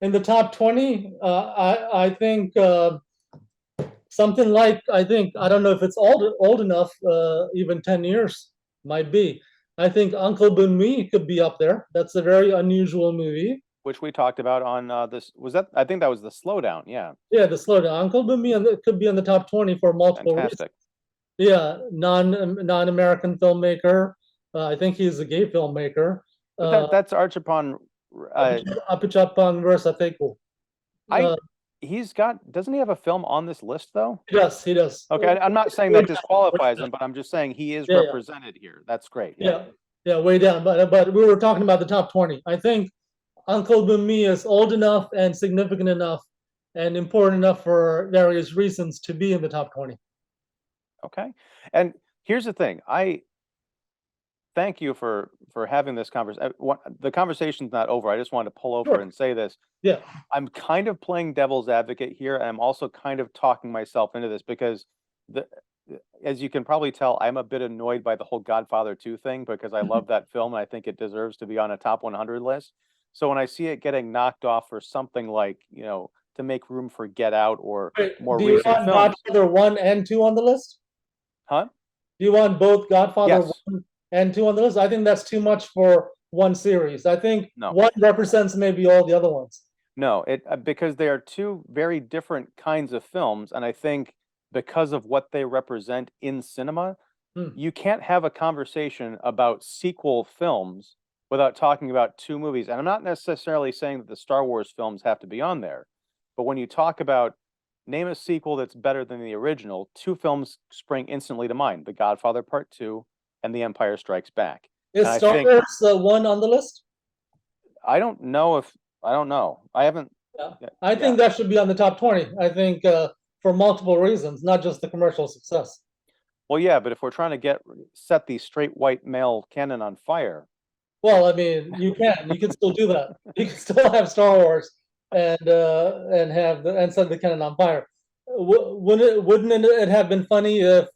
in the top 20, I think something like, I don't know if it's old enough, even 10 years might be. I think Uncle Boonmee could be up there. That's a very unusual movie. Which we talked about on this. Was that? I think that was The Slowdown. Yeah. Yeah, The Slowdown. Uncle Boonmee could be in the top 20 for multiple reasons. Yeah, non-American filmmaker. I think he's a gay filmmaker. That's Archipon. Apichatpong Versateko. Doesn't he have a film on this list though? Yes, he does. Okay, I'm not saying that disqualifies him, but I'm just saying he is represented here. That's great. Yeah, way down. But we were talking about the top 20. I think Uncle Boonmee is old enough and significant enough and important enough for various reasons to be in the top 20. Okay. And here's the thing. I thank you for having this conversation. The conversation's not over. I just wanted to pull over and say this. Yeah. I'm kind of playing devil's advocate here, and I'm also kind of talking myself into this because as you can probably tell, I'm a bit annoyed by the whole Godfather 2 thing because I love that film and I think it deserves to be on a top 100 list. So when I see it getting knocked off for something like, to make room for Get Out or more recent films. Do you want Godfather 1 and 2 on the list? Huh? Do you want both Godfather 1 and 2 on the list? I think that's too much for one series. I think one represents maybe all the other ones. No, because they are two very different kinds of films, and I think because of what they represent in cinema, you can't have a conversation about sequel films without talking about two movies. And I'm not necessarily saying that the Star Wars films have to be on there, but when you talk about name a sequel that's better than the original, two films spring instantly to mind: The Godfather Part 2 and The Empire Strikes Back. Is Star Wars 1 on the list? I don't know. I haven't. I think that should be on the top 20. I think for multiple reasons, not just the commercial success. Well, yeah, but if we're trying to set the straight white male canon on fire. Well, I mean, you can still do that. You can still have Star Wars and set the canon on fire. Wouldn't it have been funny if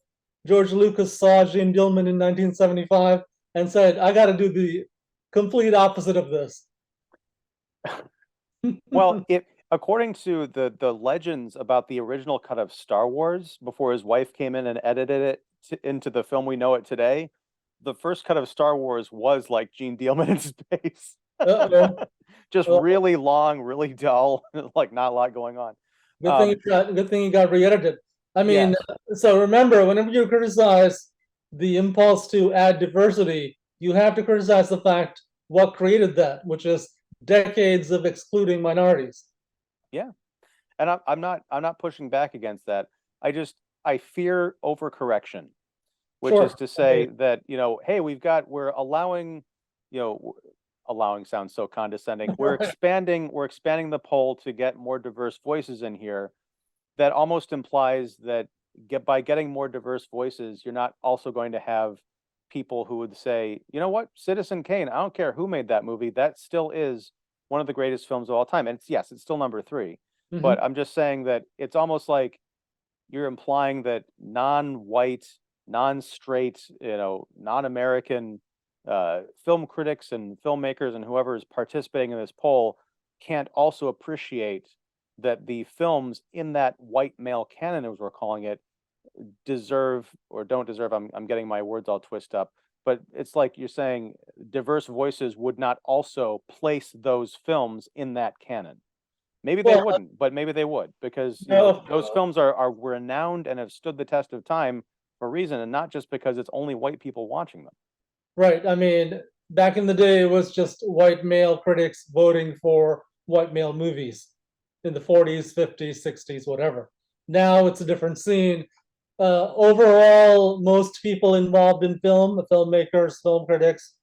George Lucas saw Jeanne Dielman in 1975 and said, "I got to do the complete opposite of this"? Well, according to the legends about the original cut of Star Wars, before his wife came in and edited it into the film we know it today, the first cut of Star Wars was like Gene Dealman in space. Uh-oh. Just Well, really long, really dull, like not a lot going on. good thing you got re-edited. I mean, Yes. so remember, whenever you criticize the impulse to add diversity, you have to criticize the fact what created that, which is decades of excluding minorities. Yeah. And I'm not pushing back against that. I fear overcorrection, which is Sure. to I say mean, that, hey, we're allowing, allowing sounds so condescending. We're expanding the poll to get more diverse voices in here. That almost implies that by getting more diverse voices, you're not also going to have people who would say, you know what, Citizen Kane, I don't care who made that movie, that still is one of the greatest films of all time. And it's still number three. mhm. But I'm just saying that it's almost like you're implying that non-white, non-straight, non-American film critics and filmmakers and whoever is participating in this poll can't also appreciate that the films in that white male canon, as we're calling it, deserve or don't deserve. I'm getting my words all twisted up, but it's like you're saying diverse voices would not also place those films in that canon. Maybe they Well, wouldn't, but maybe they would, because no, those films are renowned and have stood the test of time for a reason, and not just because it's only white people watching them. right. I mean, back in the day, it was just white male critics voting for white male movies in the 40s, 50s, 60s, whatever. Now it's a different scene. Overall, most people involved in film, the filmmakers, film critics,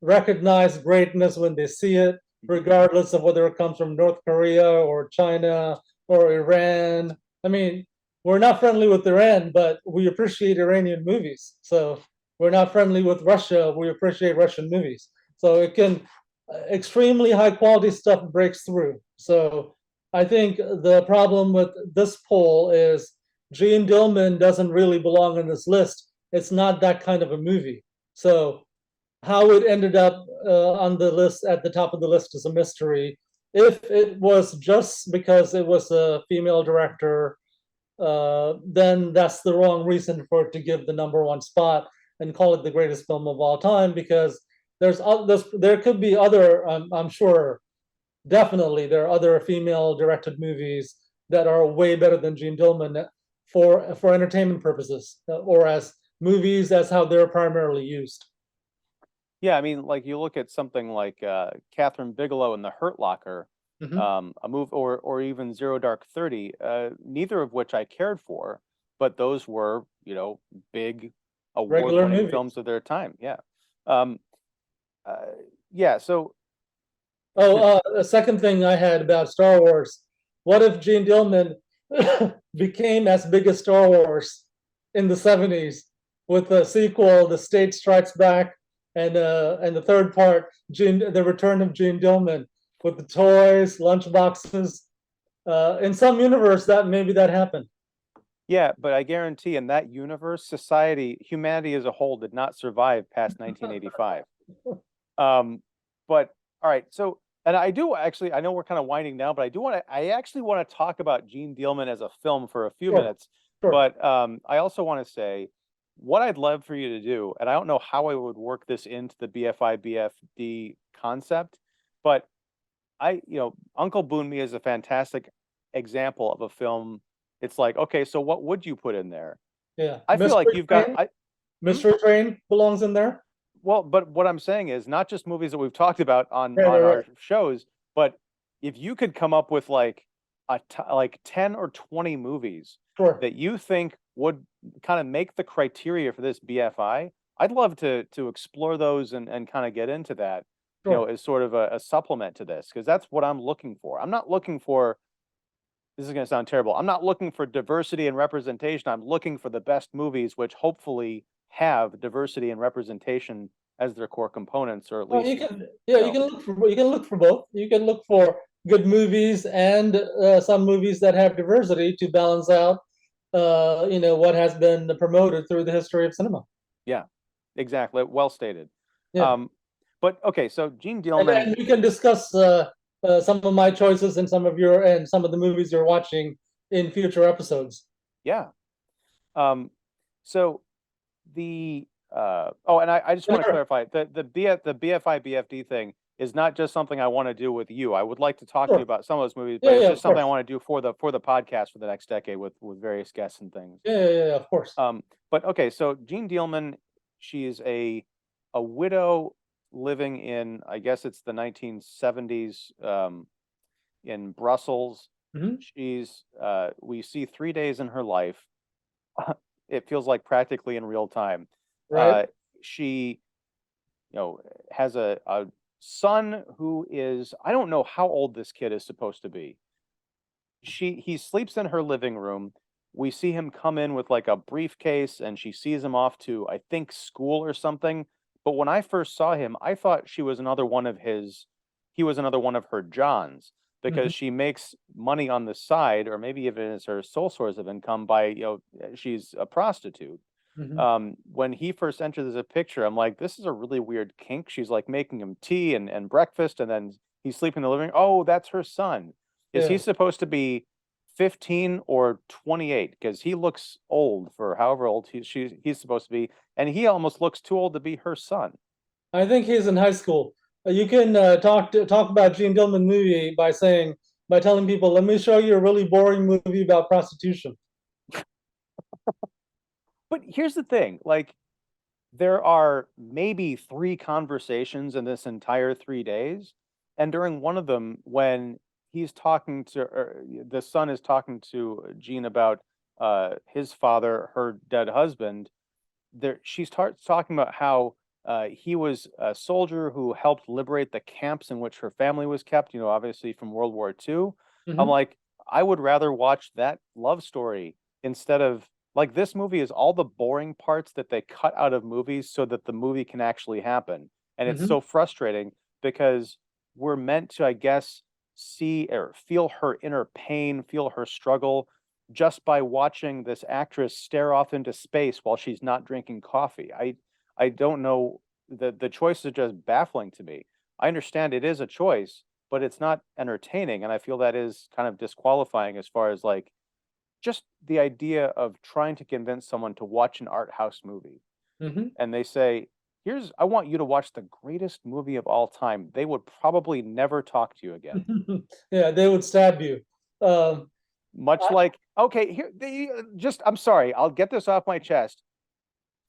recognize greatness when they see it, regardless of whether it comes from North Korea or China or Iran. I mean, we're not friendly with Iran, but we appreciate Iranian movies. So we're not friendly with Russia. We appreciate Russian movies. So it can extremely high quality stuff breaks through. So I think the problem with this poll is Gene Dillman doesn't really belong on this list. It's not that kind of a movie. So how it ended up on the list at the top of the list is a mystery. If it was just because it was a female director, then that's the wrong reason for it to give the #1 spot and call it the greatest film of all time. Because there could be other, I'm sure, definitely there are other female directed movies that are way better than Gene Dillman for entertainment purposes, or as movies as how they're primarily used. Yeah, I mean, like you look at something like Catherine Bigelow in The Hurt Locker, Mhm. a move, or even Zero Dark 30, neither of which I cared for, but those were, big Regular award-winning movies. films of their time. Yeah. Um, uh, yeah, so Oh, a second thing I had about Star Wars. What if Gene Dillman became as big as Star Wars in the 70s with the sequel, The State Strikes Back, and the third part, The Return of Gene Dillman, with the toys, lunchboxes. In some universe, that maybe that happened. yeah, but I guarantee in that universe, humanity as a whole did not survive past 1985. Um, but all right, so and I do actually, I know we're kind of winding down, but I actually want to talk about Gene Dealman as a film for a few Sure, minutes. sure. But I also want to say what I'd love for you to do, and I don't know how I would work this into the BFI BFD concept, but Uncle Boon Me is a fantastic example of a film. It's like, okay, so what would you put in there? Yeah. I feel like you've got, hmm? Mystery Train belongs in there. Well, but what I'm saying is not just movies that we've talked about on Right, right, right. our shows, but if you could come up with like like 10 or 20 movies Sure, that you think would kind of make the criteria for this BFI, I'd love to explore those and kind of get into that, sure. as sort of a supplement to this, because that's what I'm looking for. I'm not looking for, this is going to sound terrible. I'm not looking for diversity and representation. I'm looking for the best movies, which hopefully have diversity and representation as their core components, or at Well, least, you can, yeah, you know, you can look for both. You can look for good movies and some movies that have diversity to balance out, what has been promoted through the history of cinema. yeah, exactly. Well stated. Yeah, Um, but okay, so Gene and Dealman, then we can discuss some of my choices and some of the movies you're watching in future episodes. Yeah. So the oh, and I just want to Sure. clarify the BFI BFD thing is not just something I want to do with you. I would like to talk to you Sure. about some of those movies, but Yeah, it's yeah, just of something I course. want to do for the podcast for the next decade with various guests and things. Yeah, yeah, yeah, of course. But okay, so Jeanne Dielman, she's a widow living in, I guess it's the 1970s, in Brussels. Hmm. We see 3 days in her life. It feels like practically in real time. Right. She, has a son who is, I don't know how old this kid is supposed to be. He sleeps in her living room. We see him come in with like a briefcase and she sees him off to, I think, school or something. But when I first saw him, I thought he was another one of her Johns Hmm. because she makes money on the side, or maybe even as her sole source of income by, she's a prostitute. Hmm. When he first enters the picture, I'm like, this is a really weird kink. She's like making him tea and breakfast, and then he's sleeping in the living room. Oh, that's her son. Is he Yeah. supposed to be 15 or 28? Because he looks old for however old he's supposed to be, and he almost looks too old to be her son. I think he's in high school. You can talk about Gene Dillman movie by telling people, "Let me show you a really boring movie about prostitution." But here's the thing, like there are maybe three conversations in this entire 3 days. And during one of them, when the son is talking to Jean about his father, her dead husband, she starts talking about how he was a soldier who helped liberate the camps in which her family was kept, obviously from World War II. I'm Hmm. like, I would rather watch that love story instead of like this movie is all the boring parts that they cut out of movies so that the movie can actually happen. And it's Hmm. so frustrating because we're meant to, I guess, see or feel her inner pain, feel her struggle just by watching this actress stare off into space while she's not drinking coffee. I don't know, the choice is just baffling to me. I understand it is a choice, but it's not entertaining, and I feel that is kind of disqualifying as far as like just the idea of trying to convince someone to watch an art house movie Hmm. and they say, "Here's I want you to watch the greatest movie of all time." They would probably never talk to you again. Yeah, they would stab you. Um, Much I, like, okay, here they just I'm sorry, I'll get this off my chest.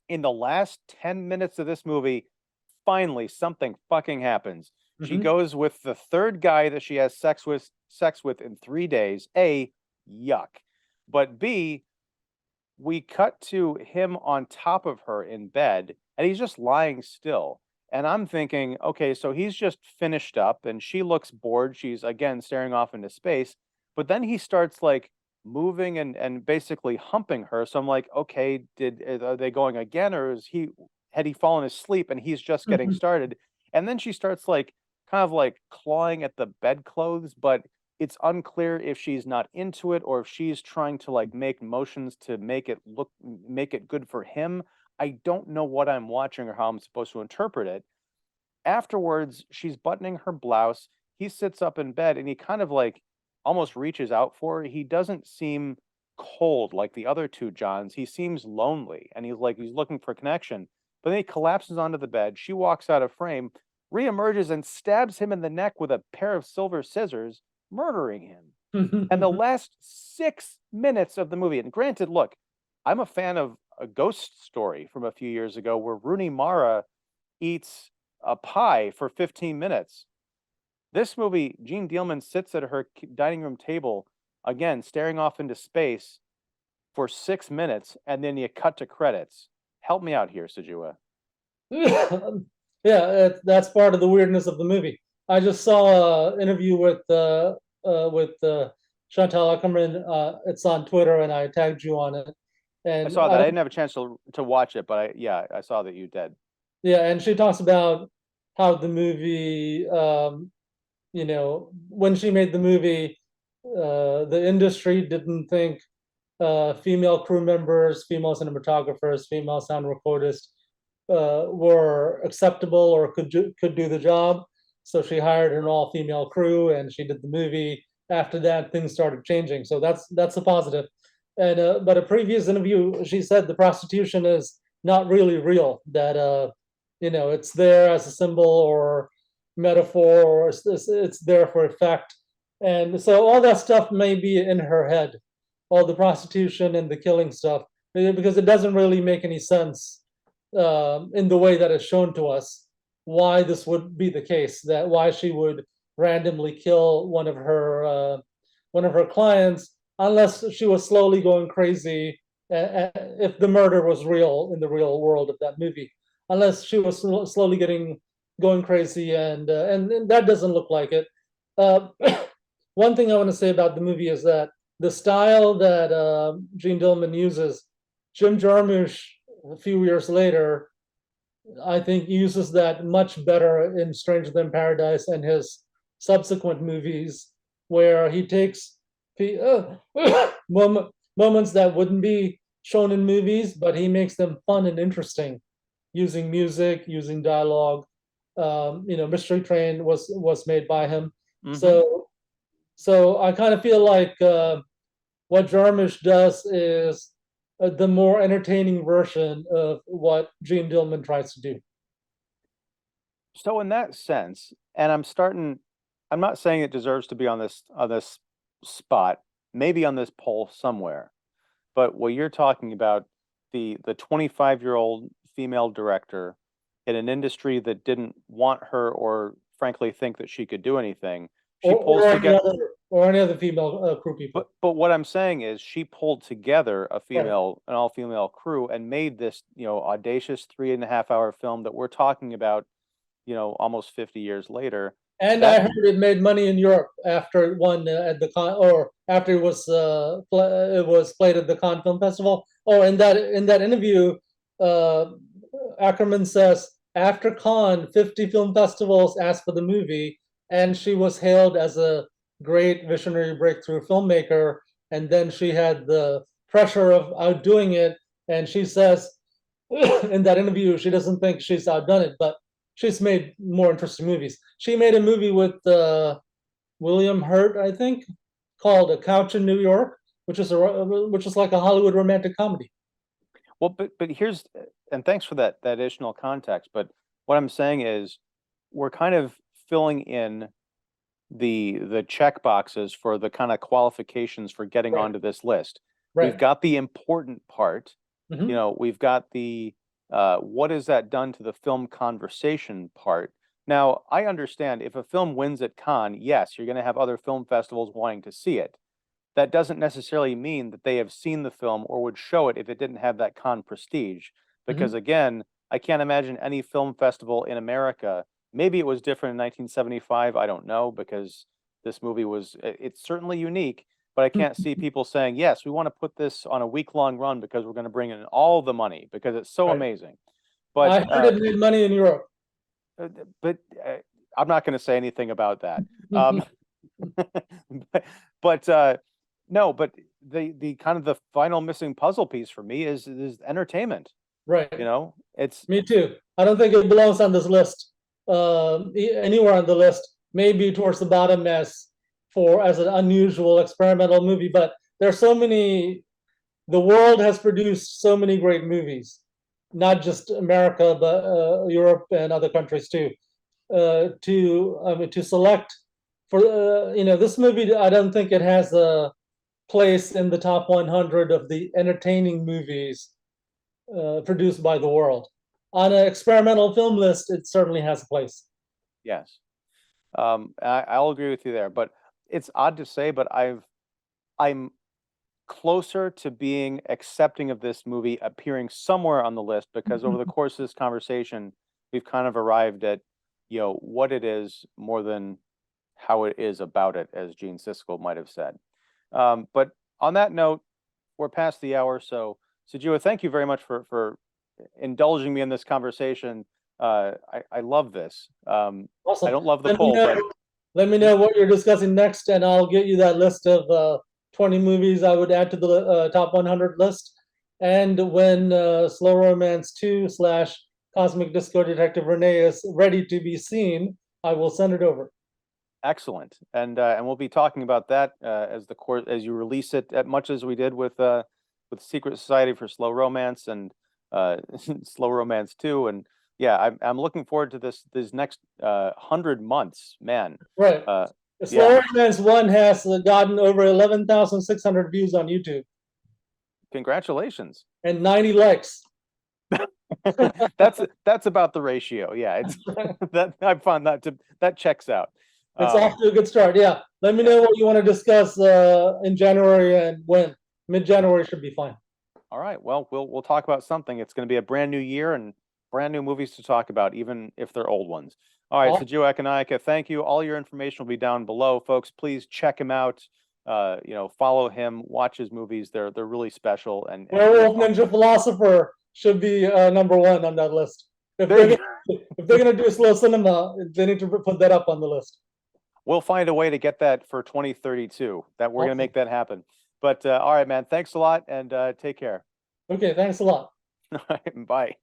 In the last 10 minutes of this movie, finally something fucking happens. She mhm. goes with the third guy that she has sex with in 3 days. A, yuck. But B, we cut to him on top of her in bed and he's just lying still. And I'm thinking, okay, so he's just finished up and she looks bored. She's again staring off into space. But then he starts like moving and basically humping her. So I'm like, okay, are they going again, or had he fallen asleep and he's just getting started? And then she starts like kind of like clawing at the bedclothes, but it's unclear if she's not into it or if she's trying to like make motions to make it good for him. I don't know what I'm watching or how I'm supposed to interpret it. Afterwards, she's buttoning her blouse. He sits up in bed and he kind of like almost reaches out for her. He doesn't seem cold like the other two Johns. He seems lonely and he's looking for connection. But then he collapses onto the bed. She walks out of frame, reemerges and stabs him in the neck with a pair of silver scissors, murdering him. And the last 6 minutes of the movie, and granted, look, I'm a fan of a ghost story from a few years ago where Rooney Mara eats a pie for 15 minutes. This movie, Jeanne Dielman sits at her dining room table, again, staring off into space for 6 minutes, and then you cut to credits. Help me out here, Sujewa. Yeah, that's part of the weirdness of the movie. I just saw an interview with Chantal Ackerman. It's on Twitter, and I tagged you on it. I And saw I that. I don't, didn't have a chance to watch it, but yeah, I saw that you did. yeah, and she talks about how the movie, when she made the movie, the industry didn't think female crew members, female cinematographers, female sound recordists were acceptable or could do the job. So she hired an all-female crew, and she did the movie. After that, things started changing. So that's a positive. And but a previous interview, she said the prostitution is not really real. That it's there as a symbol or metaphor, or it's there for effect. And so all that stuff may be in her head, all the prostitution and the killing stuff, because it doesn't really make any sense in the way that it's shown to us why this would be the case, that why she would randomly kill one of her clients, unless she was slowly going crazy, if the murder was real in the real world of that movie, unless she was slowly going crazy, and that doesn't look like it. uh, One thing I want to say about the movie is that the style that Jeanne Dielman uses, Jim Jarmusch a few years later, I think, uses that much better in Stranger Than Paradise and his subsequent movies, where he takes moments that wouldn't be shown in movies, but he makes them fun and interesting, using music, using dialogue. Mystery Train was made by him. Mhm. So I kind of feel like what Jarmusch does is the more entertaining version of what Jeanne Dielman tries to do. So in that sense, and I'm not saying it deserves to be on this spot, maybe on this poll somewhere, but what you're talking about, the 25-year-old female director in an industry that didn't want her or frankly think that she could do anything, she pulls together. Or any other female crew people. But what I'm saying is she pulled together an all-female crew and made this, audacious 3.5 hour film that we're talking about, almost 50 years later. And I heard it made money in Europe after it won at the Cannes, or after it was played at the Cannes Film Festival. Oh, in that interview, Ackerman says after Cannes, 50 film festivals asked for the movie, and she was hailed as a great visionary breakthrough filmmaker. And then she had the pressure of outdoing it, and she says in that interview she doesn't think she's outdone it, but she's made more interesting movies. She made a movie with William Hurt, I think, called A Couch in New York, which is like a Hollywood romantic comedy. Well, but here's, and thanks for that additional context. But what I'm saying is, we're kind of filling in the check boxes for the kind of qualifications for getting Right. onto this list. Right. We've got the important part. Mhm. We've got the what has that done to the film conversation part. Now, I understand if a film wins at Cannes, yes, you're going to have other film festivals wanting to see it. That doesn't necessarily mean that they have seen the film or would show it if it didn't have that Cannes prestige. Because again, I can't imagine any film festival in America. Maybe it was different in 1975. I don't know, because this movie it's certainly unique, but I can't see people saying, yes, we want to put this on a week-long run because we're going to bring in all the money because it's so Right. amazing. I But heard it made money in Europe. but I'm not going to say anything about that. But no, but the kind of the final missing puzzle piece for me is entertainment. Right. It's Me too. I don't think it belongs on this list, anywhere on the list. Maybe towards the bottom as an unusual experimental movie. But there's so many. The world has produced so many great movies, not just America, but Europe and other countries too. To select for this movie, I don't think it has a place in the top 100 of the entertaining movies produced by the world. On an experimental film list, it certainly has a place. yes. I'll agree with you there, but it's odd to say, but I'm closer to being accepting of this movie appearing somewhere on the list because over the course of this conversation, we've kind of arrived at, what it is more than how it is about it, as Gene Siskel might have said. But on that note, we're past the hour. So, Sujewa, thank you very much for indulging me in this conversation. I love this. Awesome. I don't love the poll, but let me know what you're discussing next, and I'll get you that list of 20 movies I would add to the top 100 list. And when Slow Romance 2 / Cosmic Disco Detective Renee is ready to be seen, I will send it over. Excellent. And we'll be talking about that as as you release it, as much as we did with Secret Society for Slow Romance and Slow Romance 2. And yeah, I'm looking forward to these next 100 months, man. Right. Slow Romance 1 has gotten over 11,600 views on YouTube. Congratulations. And 90 likes. That's about the ratio. Yeah, it's that I found that checks out. It's off to a good start. Yeah. Let me know what you want to discuss in January and when. Mid-January should be fine. All right. Well, we'll talk about something. It's going to be a brand new year and brand new movies to talk about, even if they're old ones. All right, Sujewa Kanayaka, thank you. All your information will be down below, folks. Please check him out. Follow him, watch his movies. They're really special. And Werewolf Ninja Philosopher should be #1 on that list. If they're gonna do slow cinema, they need to put that up on the list. We'll find a way to get that for 2032. That we're gonna make that happen. But all right, man. Thanks a lot, and take care. Okay, thanks a lot. All right, bye.